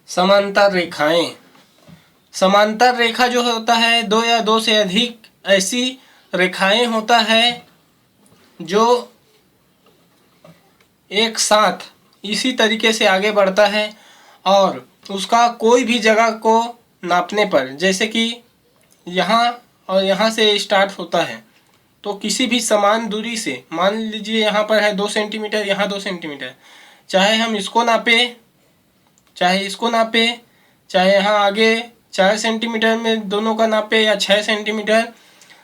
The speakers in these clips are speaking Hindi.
समांतर रेखाएं। समांतर रेखा जो होता है दो या दो से अधिक ऐसी रेखाएं होता है जो एक साथ इसी तरीके से आगे बढ़ता है और उसका कोई भी जगह को नापने पर, जैसे कि यहाँ और यहाँ से स्टार्ट होता है, तो किसी भी समान दूरी से, मान लीजिए यहाँ पर है 2 सेंटीमीटर, यहाँ 2 सेंटीमीटर, चाहे हम इसको नापे चाहे इसको नापे, चाहे यहाँ आगे 4 सेंटीमीटर में दोनों का नापे या 6 सेंटीमीटर,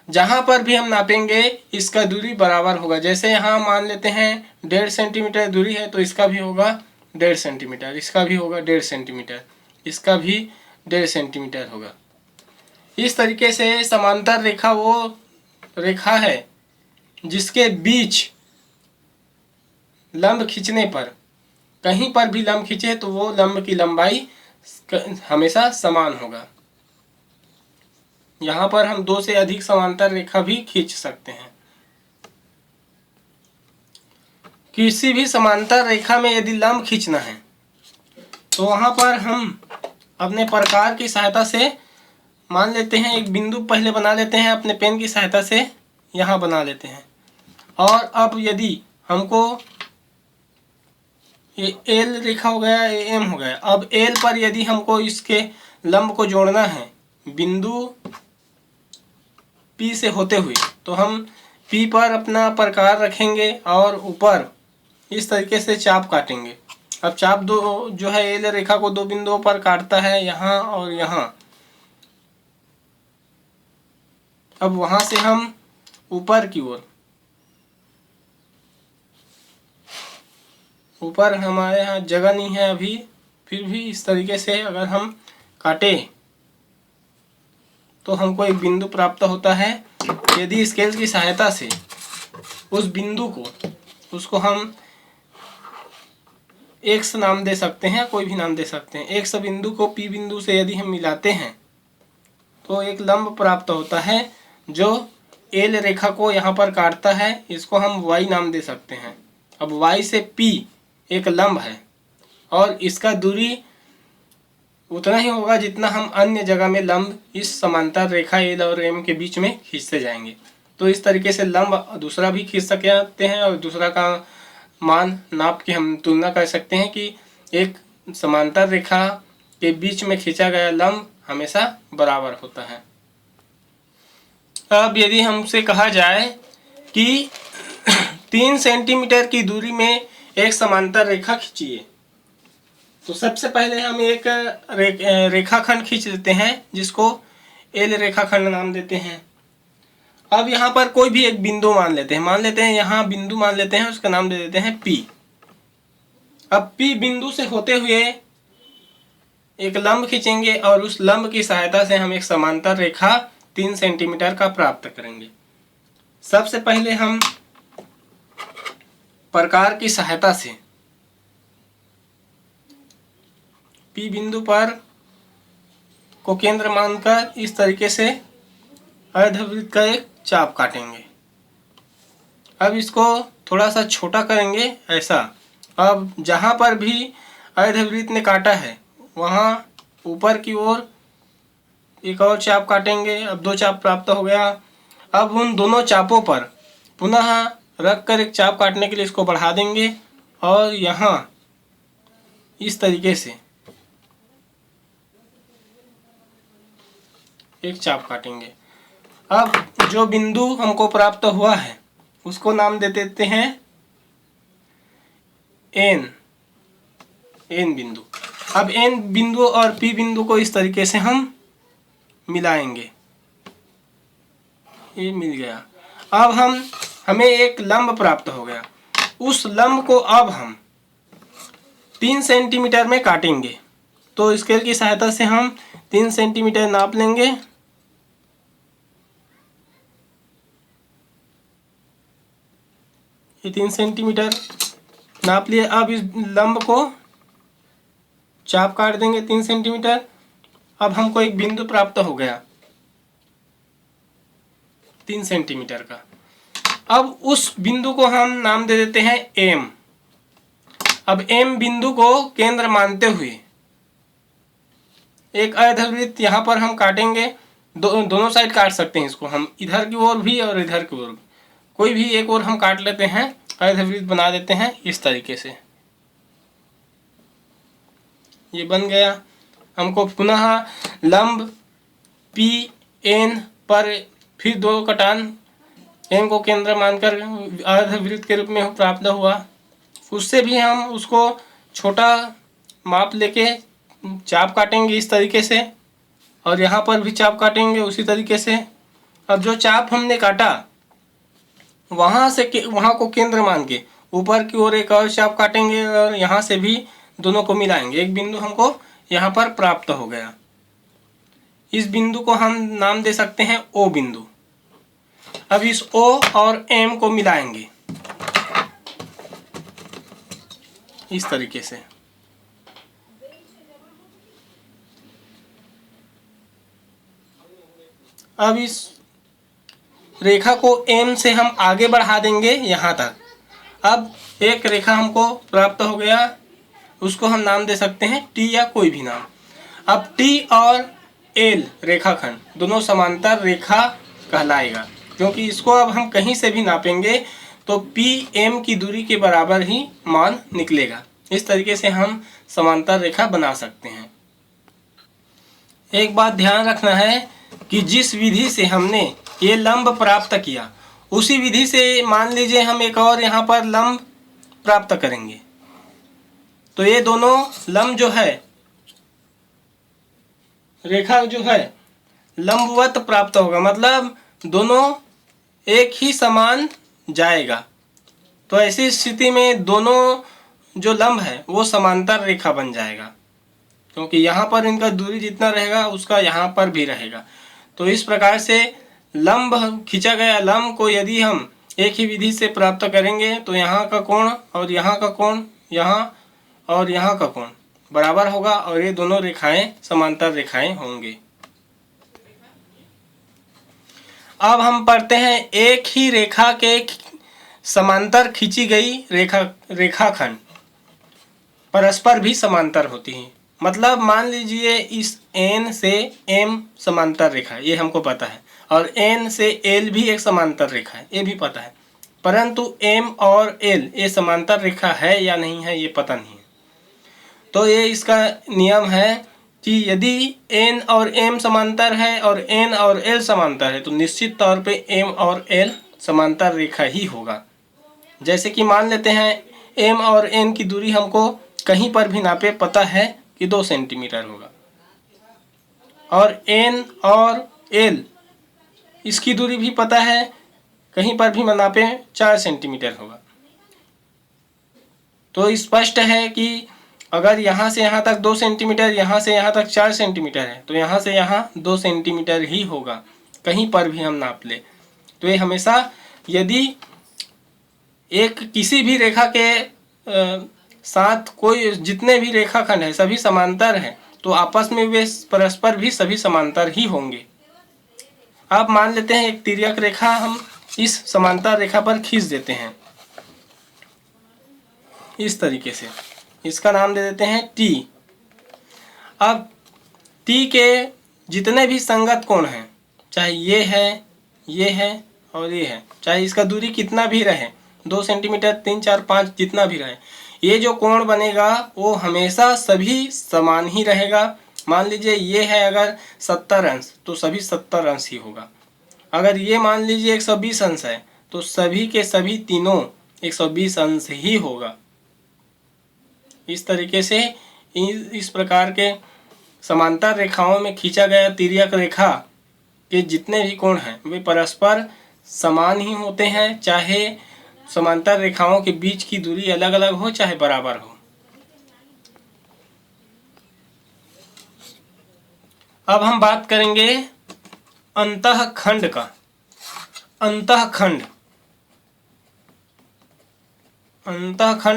जहाँ पर भी हम नापेंगे इसका दूरी बराबर होगा। जैसे यहाँ मान लेते हैं 1.5 सेंटीमीटर दूरी है तो इसका भी होगा 1.5 सेंटीमीटर, इसका भी होगा 1.5 सेंटीमीटर, इसका भी 1.5 सेंटीमीटर होगा। इस तरीके से समांतर रेखा वो रेखा है जिसके बीच लंब खींचने पर, कहीं पर भी लंब खींचे तो वो लंब की लंबाई हमेशा समान होगा। यहाँ पर हम 2 से अधिक समांतर रेखा भी खींच सकते हैं। किसी भी समांतर रेखा में यदि लंब खींचना है तो वहाँ पर हम अपने प्रकार की सहायता से मान लेते हैं, एक बिंदु पहले बना लेते हैं, अपने पेन की सहायता से यहाँ बना लेते हैं। और अब यदि हमको ये एल रेखा हो गया, ये एम हो गया, अब एल पर यदि हमको इसके लंब को जोड़ना है बिंदु पी से होते हुए, तो हम पी पर अपना प्रकार रखेंगे और ऊपर इस तरीके से चाप काटेंगे। अब चाप दो जो है एल रेखा को 2 बिंदुओं पर काटता है, यहाँ और यहाँ। अब वहाँ से हम ऊपर की ओर, ऊपर हमारे यहाँ जगह नहीं है अभी, फिर भी इस तरीके से अगर हम काटे तो हमको एक बिंदु प्राप्त होता है। यदि स्केल की सहायता से उस बिंदु को, उसको हम एक्स नाम दे सकते हैं, कोई भी नाम दे सकते हैं। एक्स बिंदु को पी बिंदु से यदि हम मिलाते हैं तो एक लंब प्राप्त होता है जो एल रेखा को यहाँ पर काटता है। इसको हम वाई नाम दे सकते हैं। अब वाई से पी एक लंब है और इसका दूरी उतना ही होगा जितना हम अन्य जगह में लंब इस समांतर रेखा एल और एम के बीच में खींचते जाएंगे। तो इस तरीके से लंब दूसरा भी खींच सकते हैं और दूसरा का मान नाप के हम तुलना कर सकते हैं कि एक समांतर रेखा के बीच में खींचा गया लंब हमेशा बराबर होता है। अब यदि हमसे कहा जाए कि 3 सेंटीमीटर की दूरी में एक समांतर रेखा खींचिए, तो सबसे पहले हम एक रेखाखंड खींच लेते हैं जिसको एल रेखाखंड नाम देते हैं। अब यहाँ पर कोई भी एक बिंदु मान लेते हैं, यहाँ बिंदु मान लेते हैं, उसका नाम दे देते हैं पी। अब पी बिंदु से होते हुए एक लंब खींचेंगे और उस लंब की सहायता से हम एक समांतर रेखा 3 सेंटीमीटर का प्राप्त करेंगे। सबसे पहले हम प्रकार की सहायता से पी बिंदु पर को केंद्र मानकर इस तरीके से अर्धवृत्त का एक चाप काटेंगे। अब इसको थोड़ा सा छोटा करेंगे ऐसा। अब जहाँ पर भी अर्धवृत्त ने काटा है वहाँ ऊपर की ओर एक और चाप काटेंगे। अब 2 चाप प्राप्त हो गया। अब उन दोनों चापों पर पुनः रख कर एक चाप काटने के लिए इसको बढ़ा देंगे और यहाँ इस तरीके से एक चाप काटेंगे। अब जो बिंदु हमको प्राप्त हुआ है उसको नाम दे देते हैं एन बिंदु। अब एन बिंदु और पी बिंदु को इस तरीके से हम मिलाएंगे। ये मिल गया। अब हमें एक लंब प्राप्त हो गया। उस लंब को अब हम 3 सेंटीमीटर में काटेंगे। तो स्केल की सहायता से हम 3 सेंटीमीटर नाप लेंगे। ये 3 सेंटीमीटर नाप लिए। अब इस लंब को चाप काट देंगे 3 सेंटीमीटर। अब हमको एक बिंदु प्राप्त हो गया 3 सेंटीमीटर का। अब उस बिंदु को हम नाम दे देते हैं एम। अब एम बिंदु को केंद्र मानते हुए एक अर्धवृत्त यहाँ पर हम काटेंगे, दोनों साइड काट सकते हैं इसको हम, इधर की ओर भी और इधर की ओर भी, कोई भी एक ओर हम काट लेते हैं, अर्धवृत्त बना देते हैं इस तरीके से। ये बन गया। हमको पुनः लंब पी एन पर फिर 2 कटान एन को केंद्र मानकर अर्धवृत्त के रूप में प्राप्त हुआ। उससे भी हम उसको छोटा माप लेके चाप काटेंगे इस तरीके से, और यहाँ पर भी चाप काटेंगे उसी तरीके से। अब जो चाप हमने काटा वहाँ से वहाँ को केंद्र मान के ऊपर की ओर एक और चाप काटेंगे और यहाँ से भी दोनों को मिलाएंगे। एक बिंदु हमको यहाँ पर प्राप्त हो गया। इस बिंदु को हम नाम दे सकते हैं ओ बिंदु। अब इस ओ और एम को मिलाएंगे इस तरीके से। अब इस रेखा को एम से हम आगे बढ़ा देंगे यहाँ तक। अब एक रेखा हमको प्राप्त हो गया, उसको हम नाम दे सकते हैं टी या कोई भी नाम। अब टी और एल रेखाखंड दोनों समांतर रेखा कहलाएगा, क्योंकि इसको अब हम कहीं से भी नापेंगे तो पी एम की दूरी के बराबर ही मान निकलेगा। इस तरीके से हम समांतर रेखा बना सकते हैं। एक बात ध्यान रखना है कि जिस विधि से हमने ये लंब प्राप्त किया उसी विधि से मान लीजिए हम एक और यहाँ पर लंब प्राप्त करेंगे, तो ये दोनों लंब जो है, रेखा जो है लंबवत प्राप्त होगा, मतलब दोनों एक ही समान जाएगा। तो ऐसी स्थिति में दोनों जो लंब है वो समांतर रेखा बन जाएगा, क्योंकि यहाँ पर इनका दूरी जितना रहेगा उसका यहाँ पर भी रहेगा। तो इस प्रकार से लंब खींचा गया लंब को यदि हम एक ही विधि से प्राप्त करेंगे तो यहाँ का कोण और यहाँ का कोण, यहाँ और यहाँ का कोण बराबर होगा और ये दोनों रेखाएं समांतर रेखाएं होंगे। अब हम पढ़ते हैं एक ही रेखा के समांतर खींची गई रेखाखंड परस्पर भी समांतर होती हैं। मतलब मान लीजिए इस एन से एम समांतर रेखा, ये हमको पता है, और एन से एल भी एक समांतर रेखा है, ये भी पता है, परंतु एम और एल ये समांतर रेखा है या नहीं है ये पता नहीं है। तो ये इसका नियम है कि यदि एन और एम समांतर है और एन और एल समांतर है तो निश्चित तौर पे एम और एल समांतर रेखा ही होगा। जैसे कि मान लेते हैं एम और एन की दूरी हमको कहीं पर भी नापे पता है कि 2 सेंटीमीटर होगा, और एन और एल इसकी दूरी भी पता है, कहीं पर भी नापे 4 सेंटीमीटर होगा। तो स्पष्ट है कि अगर यहाँ से यहाँ तक 2 सेंटीमीटर, यहाँ से यहाँ तक 4 सेंटीमीटर है तो यहाँ से यहाँ 2 सेंटीमीटर ही होगा, कहीं पर भी हम नाप ले। तो ये हमेशा यदि एक किसी भी रेखा के साथ कोई जितने भी रेखाखंड है सभी समांतर हैं तो आपस में वे परस्पर भी सभी समांतर ही होंगे। अब मान लेते हैं एक तिर्यक रेखा हम इस समांतर रेखा पर खींच देते हैं इस तरीके से, इसका नाम दे देते हैं टी। अब टी के जितने भी संगत कोण हैं, चाहे ये है और ये है, चाहे इसका दूरी कितना भी रहे, 2 सेंटीमीटर 3 4 5 जितना भी रहे, ये जो कोण बनेगा वो हमेशा सभी समान ही रहेगा। मान लीजिए ये है अगर 70 अंश तो सभी 70 अंश ही होगा। अगर ये मान लीजिए 120 अंश है तो सभी के सभी तीनों 120 अंश ही होगा। इस तरीके से इस प्रकार के समांतर रेखाओं में खींचा गया तिर्यक रेखा के जितने भी कोण हैं वे परस्पर समान ही होते हैं, चाहे समांतर रेखाओं के बीच की दूरी अलग अलग हो चाहे बराबर हो। अब हम बात करेंगे अंतःखंड का। अंतःखंड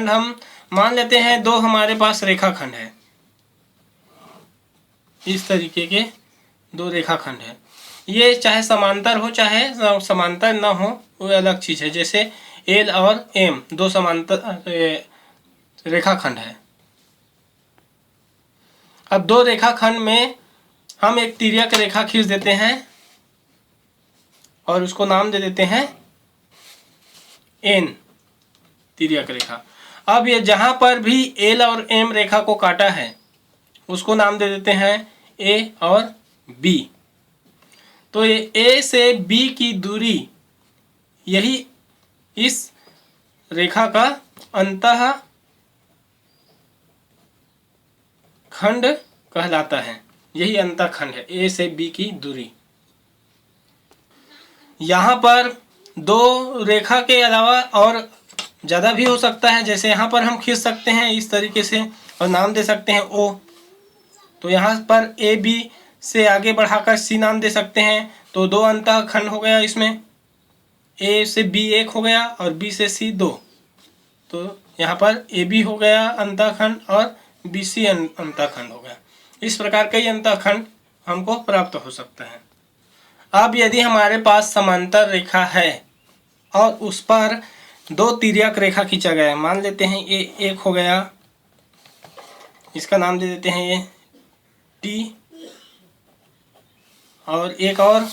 हम मान लेते हैं 2 हमारे पास रेखाखंड है, इस तरीके के 2 रेखाखंड है। ये चाहे समांतर हो चाहे समांतर ना हो वो अलग चीज़ है। जैसे एल और एम 2 समांतर रेखाखंड है। अब 2 रेखाखंड में हम एक तिर्यक रेखा खींच देते हैं और उसको नाम दे देते हैं एन तिर्यक रेखा। अब ये जहाँ पर भी एल और एम रेखा को काटा है उसको नाम दे देते हैं ए और बी। तो ये ए से बी की दूरी यही इस रेखा का अंतः खंड कहलाता है। यही अंतः खंड है ए से बी की दूरी। यहाँ पर दो रेखा के अलावा और ज़्यादा भी हो सकता है, जैसे यहाँ पर हम खींच सकते हैं इस तरीके से और नाम दे सकते हैं ओ। तो यहाँ पर ए बी से आगे बढ़ाकर सी नाम दे सकते हैं। तो दो अंतः खंड हो गया, इसमें ए से बी एक हो गया और बी से सी दो। तो यहाँ पर ए बी हो गया अंतः खंड और बी सी अंतः खंड हो गया। इस प्रकार कई अंतः खंड हमको प्राप्त हो सकता है। अब यदि हमारे पास समांतर रेखा है और उस पर दो तिर्यक रेखा खींचा गया है, मान लेते हैं ये एक हो गया, इसका नाम दे देते हैं ये टी, और एक और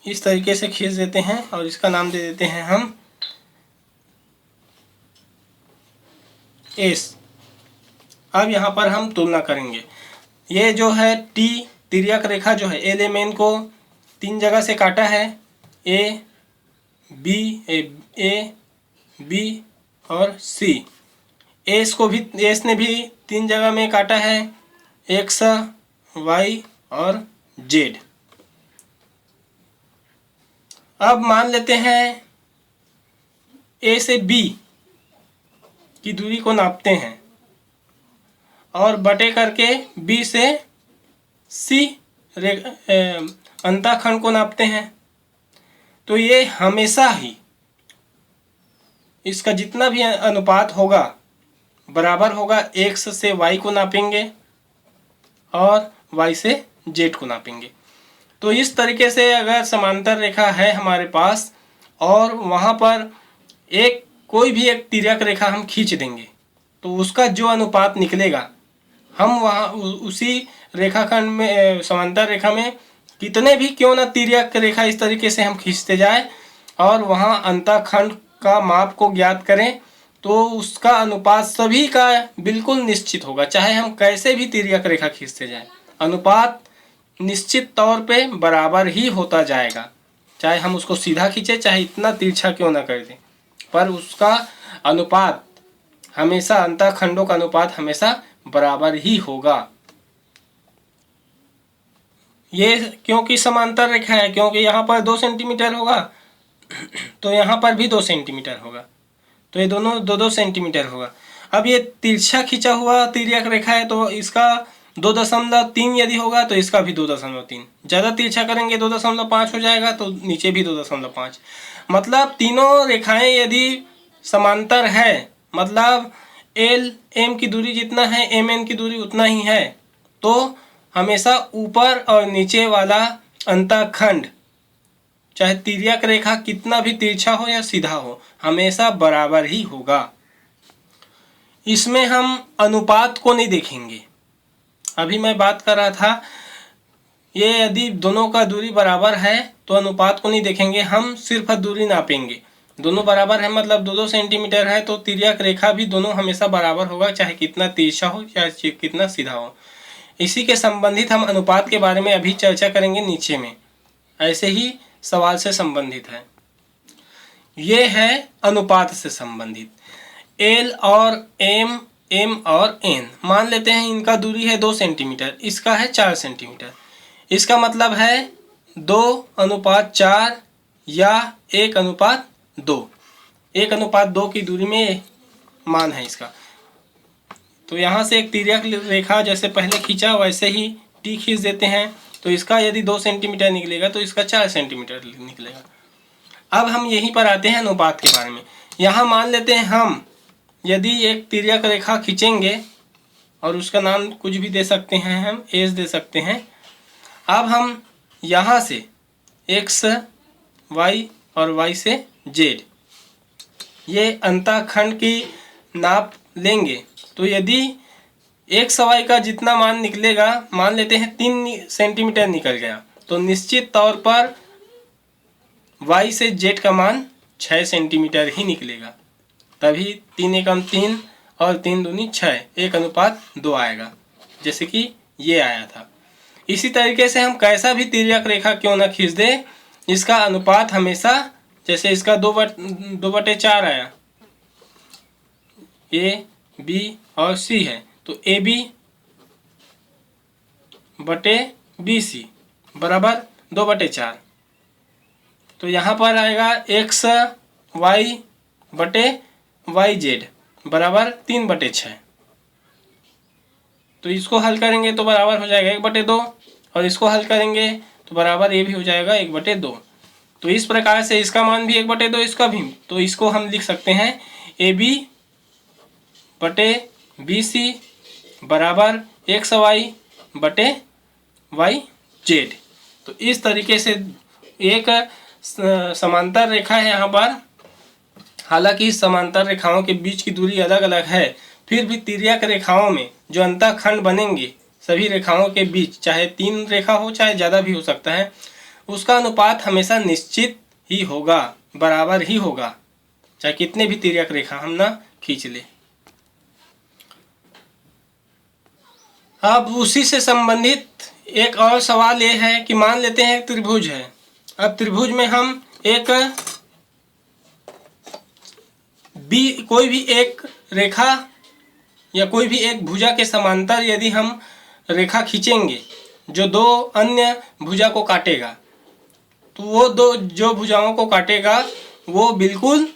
इस तरीके से खींच देते हैं और इसका नाम दे देते हैं हम एस। अब यहाँ पर हम तुलना करेंगे। ये जो है टी तिर्यक रेखा जो है एल एम एन को तीन जगह से काटा है, ए बी और सी। एस ने भी तीन जगह में काटा है, एक्स वाई और जेड। अब मान लेते हैं ए से बी की दूरी को नापते हैं और बटे करके बी से सी अंतःखंड को नापते हैं। तो ये हमेशा ही इसका जितना भी अनुपात होगा बराबर होगा, एक्स से वाई को नापेंगे और वाई से जेड को नापेंगे। तो इस तरीके से अगर समांतर रेखा है हमारे पास और वहाँ पर कोई भी एक तिर्यक रेखा हम खींच देंगे तो उसका जो अनुपात निकलेगा, हम वहाँ उसी रेखाखंड में समांतर रेखा में कितने भी क्यों ना तिर्यक रेखा इस तरीके से हम खींचते जाए और वहाँ अंतःखंड का माप को ज्ञात करें तो उसका अनुपात सभी का बिल्कुल निश्चित होगा। चाहे हम कैसे भी तिर्यक रेखा खींचते जाएं, अनुपात निश्चित तौर पे बराबर ही होता जाएगा। चाहे हम उसको सीधा खींचे, चाहे इतना तिरछा क्यों ना कर दें, पर उसका अनुपात हमेशा, अंतःखंडों का अनुपात हमेशा बराबर ही होगा। ये क्योंकि समांतर रेखा है, क्योंकि यहाँ पर 2 सेंटीमीटर होगा तो यहाँ पर भी 2 सेंटीमीटर होगा, तो ये दोनों 2-2 सेंटीमीटर होगा। अब ये तिरछा खींचा हुआ तिर्यक रेखा है तो इसका 2.3 यदि होगा तो इसका भी 2.3। ज़्यादा तिरछा करेंगे 2.5 हो जाएगा, तो नीचे भी 2.5। मतलब तीनों रेखाएं यदि समांतर है, मतलब एल एम की दूरी जितना है एम एन की दूरी उतना ही है, तो हमेशा ऊपर और नीचे वाला अंतःखंड चाहे तिर्यक रेखा कितना भी तिरछा हो या सीधा हो हमेशा बराबर ही होगा। इसमें हम अनुपात को नहीं देखेंगे। अभी मैं बात कर रहा था ये यदि दोनों का दूरी बराबर है तो अनुपात को नहीं देखेंगे, हम सिर्फ दूरी नापेंगे। दोनों बराबर है मतलब 2-2 सेंटीमीटर है तो तिर्यक रेखा भी दोनों हमेशा बराबर होगा, चाहे कितना तिरछा हो या कितना सीधा हो। इसी के संबंधित हम अनुपात के बारे में अभी चर्चा करेंगे नीचे में, ऐसे ही सवाल से संबंधित है। ये है अनुपात से संबंधित। एल और एम, एम और एन मान लेते हैं इनका दूरी है 2 सेंटीमीटर, इसका है 4 सेंटीमीटर। इसका मतलब है 2:4 या 1:2। 1:2 की दूरी में मान है इसका। तो यहाँ से एक तिर्यक रेखा जैसे पहले खींचा वैसे ही टी खींच देते हैं, तो इसका यदि 2 सेंटीमीटर निकलेगा तो इसका 4 सेंटीमीटर निकलेगा। अब हम यहीं पर आते हैं अनुपात के बारे में। यहाँ मान लेते हैं हम यदि एक तिर्यक रेखा खींचेंगे और उसका नाम कुछ भी दे सकते हैं, हम एस दे सकते हैं। अब हम यहाँ से एक्स वाई और वाई से जेड ये अंतःखंड की नाप लेंगे, तो यदि एक सवाई का जितना मान निकलेगा, मान लेते हैं 3 सेंटीमीटर निकल गया, तो निश्चित तौर पर y से z का मान 6 सेंटीमीटर ही निकलेगा। तभी 3 एकम 3 और 3 दूनी 6, 1:2 आएगा, जैसे कि ये आया था। इसी तरीके से हम कैसा भी तिर्यक रेखा क्यों ना खींच दे, इसका अनुपात हमेशा, जैसे इसका 2/4 आया, ए बी और सी है, तो ए बी बटे बी सी बराबर 2/4। तो यहाँ पर आएगा एक्स वाई बटे वाई जेड बराबर 3/6। तो इसको हल करेंगे तो बराबर हो जाएगा 1/2, और इसको हल करेंगे तो बराबर ये भी हो जाएगा 1/2। तो इस प्रकार से इसका मान भी 1/2, इसका भी। तो इसको हम लिख सकते हैं ए बी बटे बी सी बराबर एक्स वाई बटे वाई जेड। तो इस तरीके से एक समांतर रेखा है यहाँ पर। हालांकि समांतर रेखाओं के बीच की दूरी अलग अलग है, फिर भी तिर्यक रेखाओं में जो अंतःखंड बनेंगे सभी रेखाओं के बीच, चाहे 3 रेखा हो चाहे ज़्यादा भी हो सकता है, उसका अनुपात हमेशा निश्चित ही होगा, बराबर ही होगा, चाहे कितने भी तिर्यक रेखा हम ना खींच ले। अब उसी से संबंधित एक और सवाल ये है कि मान लेते हैं त्रिभुज है। अब त्रिभुज में हम एक कोई भी एक रेखा या कोई भी एक भुजा के समांतर यदि हम रेखा खींचेंगे जो 2 अन्य भुजा को काटेगा, तो वो 2 जो भुजाओं को काटेगा वो बिल्कुल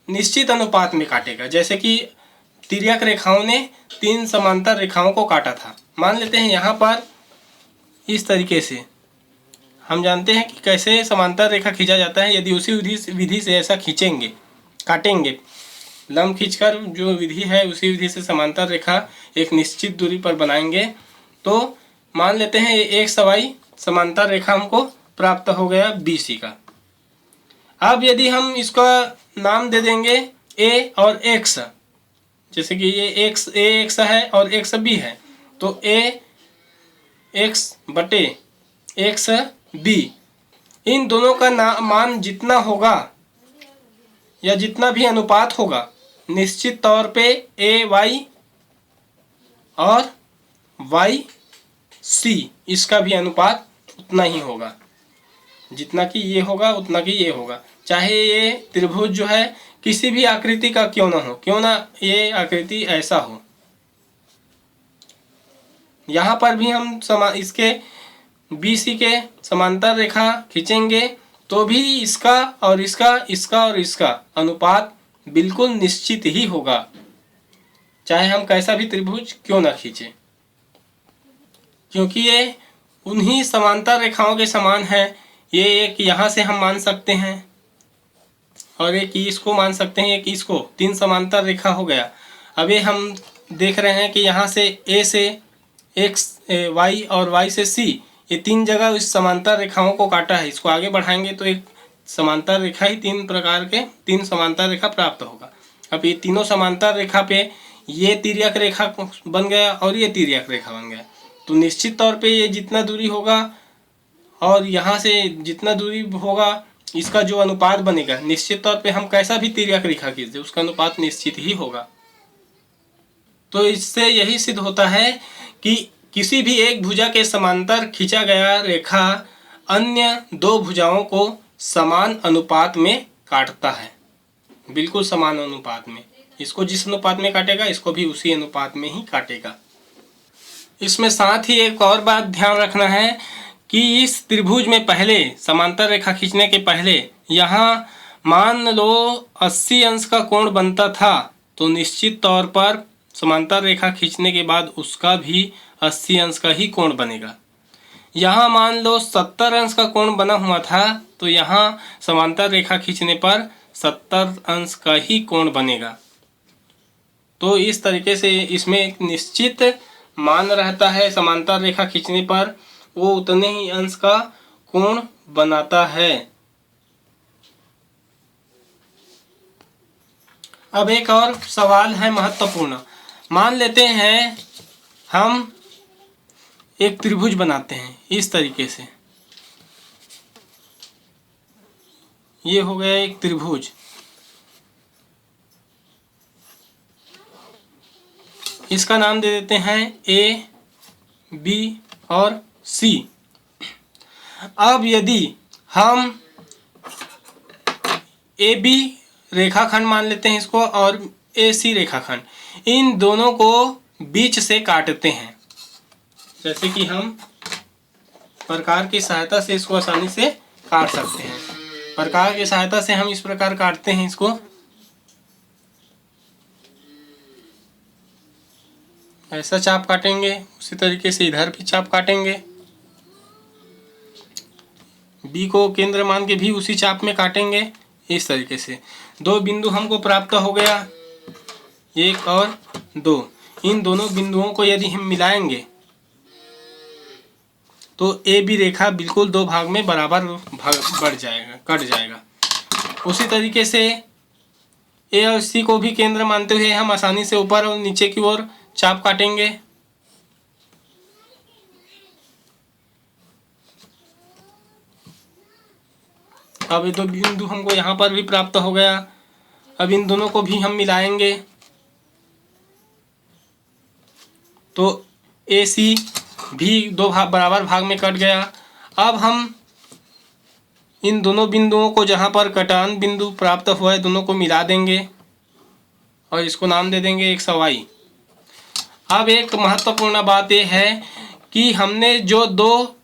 निश्चित अनुपात में काटेगा, जैसे कि तिर्यक रेखाओं ने 3 समांतर रेखाओं को काटा था। मान लेते हैं यहाँ पर इस तरीके से हम जानते हैं कि कैसे समांतर रेखा खींचा जाता है। यदि उसी विधि से ऐसा खींचेंगे, काटेंगे, लंब खींचकर जो विधि है उसी विधि से समांतर रेखा एक निश्चित दूरी पर बनाएंगे, तो मान लेते हैं एक सवाई समांतर रेखा हमको प्राप्त हो गया BC का। अब यदि हम इसका नाम दे देंगे A और X, जैसे कि ये AX है और XB है, तो AX बटे XB, इन दोनों का मान जितना होगा या जितना भी अनुपात होगा, निश्चित तौर पे AY और YC इसका भी अनुपात उतना ही होगा, जितना कि ये होगा उतना कि ये होगा। चाहे ये त्रिभुज जो है किसी भी आकृति का क्यों ना ये आकृति ऐसा हो। यहाँ पर भी हम इसके BC के समांतर रेखा खींचेंगे तो भी इसका और इसका अनुपात बिल्कुल निश्चित ही होगा, चाहे हम कैसा भी त्रिभुज क्यों ना खींचें, क्योंकि ये उन्हीं समांतर रेखाओं के समान है। ये एक यहाँ से हम मान सकते हैं और एक इसको मान सकते हैं, एक इसको, 3 समांतर रेखा हो गया। अब ये हम देख रहे हैं कि यहाँ से A से X, Y और Y से C, ये 3 जगह इस समांतर रेखाओं को काटा है। इसको आगे बढ़ाएंगे तो एक समांतर रेखा ही 3 प्रकार के 3 समांतर रेखा प्राप्त होगा। अब ये तीनों समांतर रेखा पे ये तिर्यक रेखा बन गया और ये तिर्यक रेखा बन गया, तो निश्चित तौर पे ये जितना दूरी होगा और यहाँ से जितना दूरी होगा, इसका जो अनुपात बनेगा, निश्चित तौर पे हम कैसा भी तिर्यक रेखा खींच दे उसका अनुपात निश्चित ही होगा। तो इससे यही सिद्ध होता है कि किसी भी एक भुजा के समांतर खींचा गया रेखा अन्य 2 भुजाओं को समान अनुपात में काटता है, बिल्कुल समान अनुपात में। इसको जिस अनुपात में काटेगा इसको भी उसी अनुपात में ही काटेगा। इसमें साथ ही एक और बात ध्यान रखना है कि इस त्रिभुज में पहले समांतर रेखा खींचने के पहले यहाँ मान लो 80 अंश का कोण बनता था, तो निश्चित तौर पर समांतर रेखा खींचने के बाद उसका भी 80 अंश का ही कोण बनेगा। यहाँ मान लो 70 अंश का कोण बना हुआ था, तो यहाँ समांतर रेखा खींचने पर 70 अंश का ही कोण बनेगा। तो इस तरीके से इसमें एक निश्चित मान रहता है, समांतर रेखा खींचने पर वो उतने ही अंश का कोण बनाता है। अब एक और सवाल है महत्वपूर्ण। मान लेते हैं हम एक त्रिभुज बनाते हैं इस तरीके से। ये हो गया एक त्रिभुज। इसका नाम दे देते हैं ए, बी और सी। अब यदि हम ए बी रेखाखंड मान लेते हैं इसको और ए सी रेखाखंड, इन दोनों को बीच से काटते हैं, जैसे कि हम प्रकार की सहायता से इसको आसानी से काट सकते हैं। प्रकार की सहायता से हम इस प्रकार काटते हैं इसको। ऐसा चाप काटेंगे, उसी तरीके से इधर भी चाप काटेंगे। बी को केंद्र मान के भी उसी चाप में काटेंगे इस तरीके से। दो बिंदु हमको प्राप्त हो गया, 1 और 2। इन दोनों बिंदुओं को यदि हम मिलाएंगे तो ए बी रेखा बिल्कुल दो भाग में बराबर बढ़ जाएगा, कट जाएगा। उसी तरीके से ए और सी को भी केंद्र मानते हुए हम आसानी से ऊपर और नीचे की ओर चाप काटेंगे। अब ये दो बिंदु हमको यहाँ पर भी प्राप्त हो गया। अब इन दोनों को भी हम मिलाएंगे तो ए सी भी दो बराबर भाग में कट गया। अब हम इन दोनों बिंदुओं को जहाँ पर कटान बिंदु प्राप्त हुआ है दोनों को मिला देंगे और इसको नाम दे देंगे एक सवाई। अब एक महत्वपूर्ण बात यह है कि हमने जो दो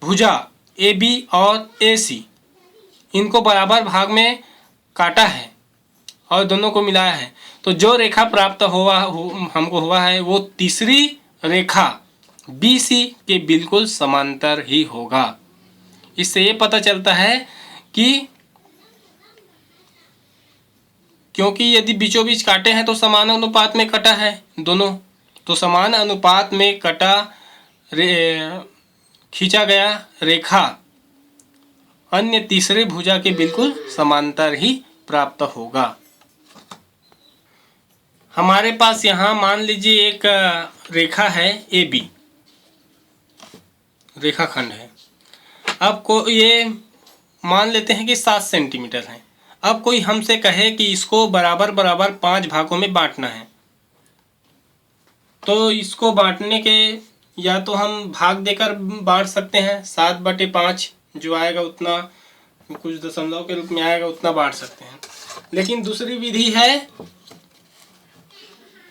भुजा ए बी और ए सी इनको बराबर भाग में काटा है और दोनों को मिलाया है, तो जो रेखा प्राप्त हमको हुआ है वो तीसरी रेखा बी सी के बिल्कुल समांतर ही होगा। इससे ये पता चलता है कि क्योंकि यदि बीचों बीच काटे हैं तो समान अनुपात में कटा है दोनों, तो समान अनुपात में कटा खींचा गया रेखा अन्य तीसरे भुजा के बिल्कुल समांतर ही प्राप्त होगा। हमारे पास यहाँ मान लीजिए एक रेखा है ए बी, रेखाखंड है। अब को ये मान लेते हैं कि 7 सेंटीमीटर है। अब कोई हमसे कहे कि इसको बराबर बराबर 5 भागों में बांटना है, तो इसको बांटने के या तो हम भाग देकर बांट सकते हैं, 7/5 जो आएगा उतना, कुछ दशमलव के रूप में आएगा उतना बांट सकते हैं। लेकिन दूसरी विधि है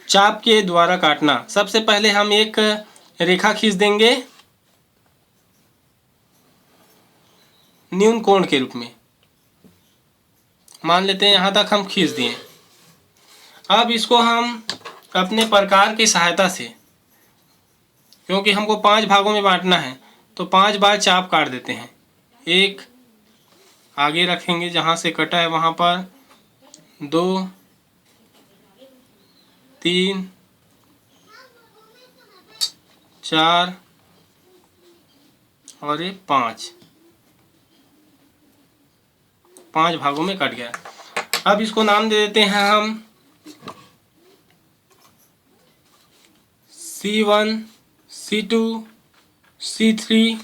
चाप के द्वारा काटना। सबसे पहले हम एक रेखा खींच देंगे न्यून कोण के रूप में, मान लेते हैं यहाँ तक हम खींच दिए। अब इसको हम अपने प्रकार की सहायता से, क्योंकि हमको 5 भागों में बांटना है तो 5 बार चाप काट देते हैं। एक आगे रखेंगे जहाँ से कटा है वहाँ पर, 2 3 4 और ये 5 भागों में कट गया। अब इसको नाम दे देते हैं हम C1, C2, C3,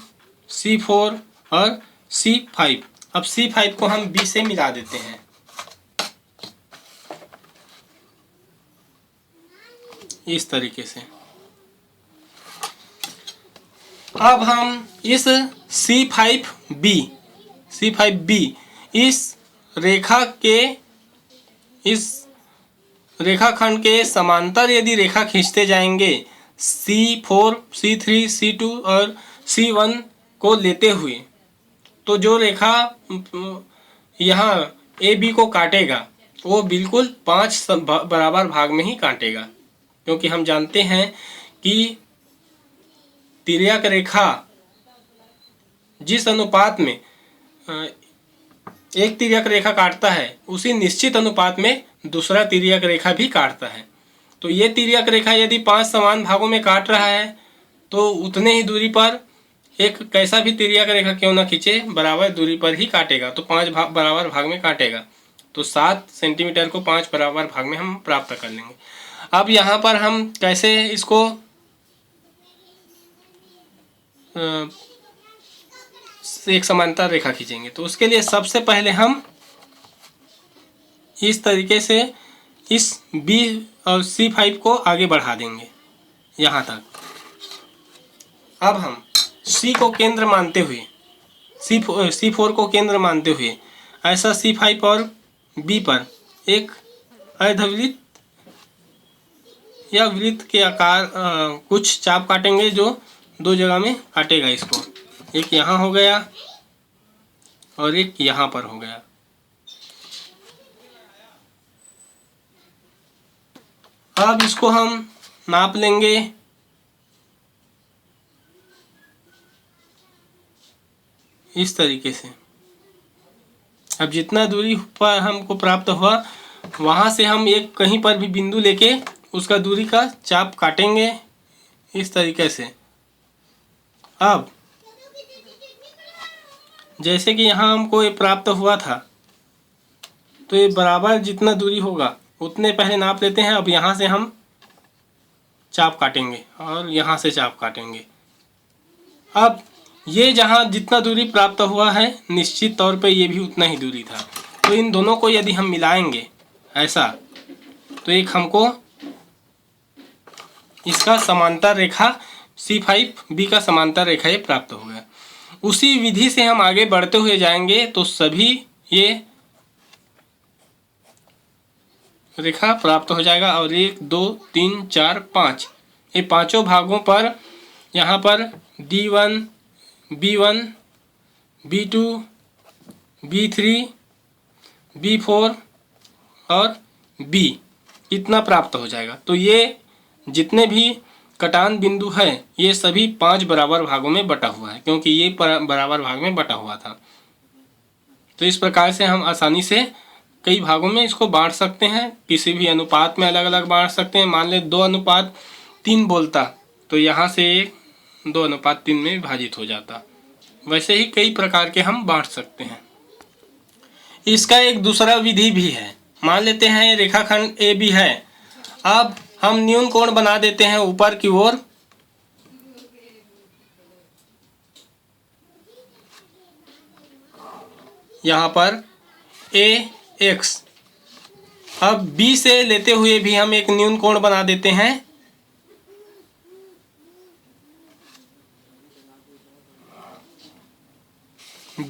C4 और C5। अब C5 को हम B से मिला देते हैं। इस तरीके से अब हम इस C5B इस रेखाखंड के समांतर यदि रेखा खींचते जाएंगे, C4, C3, C2 और C1 को लेते हुए, तो जो रेखा यहाँ ए बी को काटेगा वो बिल्कुल 5 बराबर भाग में ही काटेगा, क्योंकि हम जानते हैं कि तिर्यक रेखा जिस अनुपात में एक तिर्यक रेखा काटता है उसी निश्चित अनुपात में दूसरा तिर्यक रेखा भी काटता है। तो ये तिर्यक रेखा यदि 5 समान भागों में काट रहा है तो उतने ही दूरी पर एक कैसा भी तिर्यक रेखा क्यों ना खींचे बराबर दूरी पर ही काटेगा, तो 5 बराबर भाग में काटेगा। तो 7 सेंटीमीटर को 5 बराबर भाग में हम प्राप्त कर लेंगे। अब यहाँ पर हम कैसे इसको एक समांतर रेखा खींचेंगे, तो उसके लिए सबसे पहले हम इस तरीके से इस B और C5 को आगे बढ़ा देंगे यहाँ तक। अब हम C को केंद्र मानते हुए C4 को केंद्र मानते हुए ऐसा C5 और B पर एक अर्धवृत्त या वृत्त के आकार कुछ चाप काटेंगे जो दो जगह में काटेगा इसको। एक यहाँ हो गया और एक यहाँ पर हो गया। अब इसको हम नाप लेंगे। इस तरीके से अब जितना दूरी पर हमको प्राप्त हुआ वहाँ से हम एक कहीं पर भी बिंदु लेके उसका दूरी का चाप काटेंगे इस तरीके से। अब जैसे कि यहाँ हमको ये प्राप्त हुआ था, तो ये बराबर जितना दूरी होगा उतने पहले नाप लेते हैं। अब यहाँ से हम चाप काटेंगे और यहाँ से चाप काटेंगे। अब ये जहाँ जितना दूरी प्राप्त हुआ है निश्चित तौर पे ये भी उतना ही दूरी था, तो इन दोनों को यदि हम मिलाएंगे ऐसा, तो एक हमको इसका समांतर रेखा C5B का समांतर रेखा ये प्राप्त हो गया। उसी विधि से हम आगे बढ़ते हुए जाएंगे तो सभी ये रेखा प्राप्त हो जाएगा। और 1 2 3 4 5 ये पांचों भागों पर यहाँ पर D1 B1 B2 B3 B4 और B इतना प्राप्त हो जाएगा। तो ये जितने भी कटान बिंदु है ये सभी 5 बराबर भागों में बटा हुआ है, क्योंकि ये बराबर भाग में बटा हुआ था। तो इस प्रकार से हम आसानी से कई भागों में इसको बांट सकते हैं। किसी भी अनुपात में अलग अलग बांट सकते हैं। मान ले 2:3 बोलता तो यहाँ से 2:3 में विभाजित हो जाता। वैसे ही कई प्रकार के हम बांट सकते हैं। इसका एक दूसरा विधि भी है। मान लेते हैं रेखाखंड AB है। अब हम न्यून कोण बना देते हैं ऊपर की ओर। यहाँ पर AX। अब B से लेते हुए भी हम एक न्यून कोण बना देते हैं।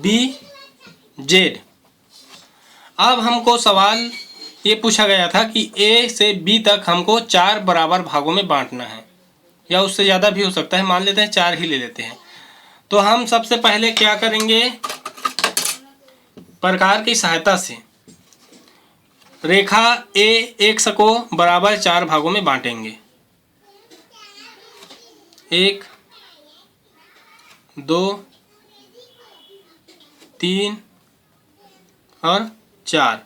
BZ। अब हमको सवाल ये पूछा गया था कि A से B तक हमको 4 बराबर भागों में बांटना है, या उससे ज़्यादा भी हो सकता है। मान लेते हैं 4 ही ले लेते हैं। तो हम सबसे पहले क्या करेंगे, प्रकार की सहायता से रेखा AX को बराबर 4 भागों में बांटेंगे। 1 2 3 और 4।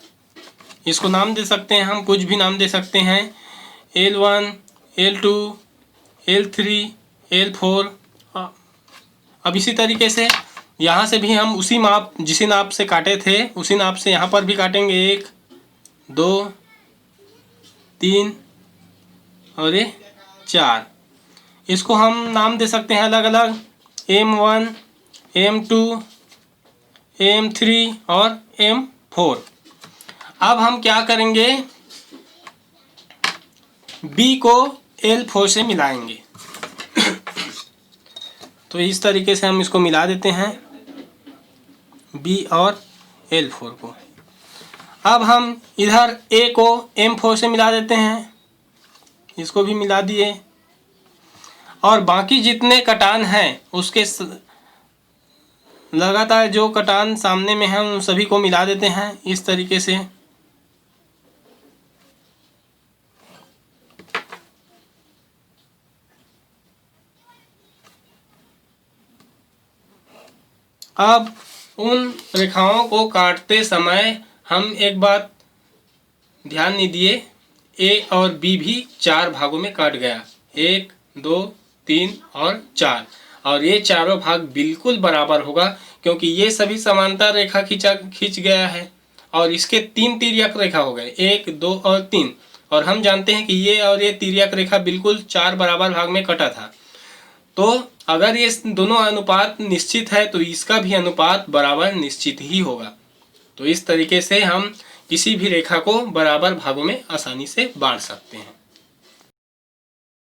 इसको नाम दे सकते हैं, हम कुछ भी नाम दे सकते हैं। L1 L2 L3 L4। अब इसी तरीके से यहाँ से भी हम उसी माप जिस नाप से काटे थे उसी नाप से यहाँ पर भी काटेंगे। 1 2 3 और ये 4। इसको हम नाम दे सकते हैं अलग अलग, M1 M2 M3 और M4। अब हम क्या करेंगे, B को L4 से मिलाएंगे। तो इस तरीके से हम इसको मिला देते हैं B और L4 को। अब हम इधर A को M4 से मिला देते हैं, इसको भी मिला दिए। और बाकी जितने कटान हैं उसके लगातार जो कटान सामने में हैं उन सभी को मिला देते हैं इस तरीके से। अब उन रेखाओं को काटते समय हम एक बात ध्यान नहीं दिए, A और B भी 4 भागों में काट गया। 1 2 3 और 4। और ये चारों भाग बिल्कुल बराबर होगा, क्योंकि ये सभी समांतर रेखा खींच गया है। और इसके 3 तिर्यक रेखा हो गए, 1 2 और 3। और हम जानते हैं कि ये और ये तिर्यक रेखा बिल्कुल 4 बराबर भाग में कटा था। तो अगर ये दोनों अनुपात निश्चित है तो इसका भी अनुपात बराबर निश्चित ही होगा। तो इस तरीके से हम किसी भी रेखा को बराबर भागों में आसानी से बांट सकते हैं।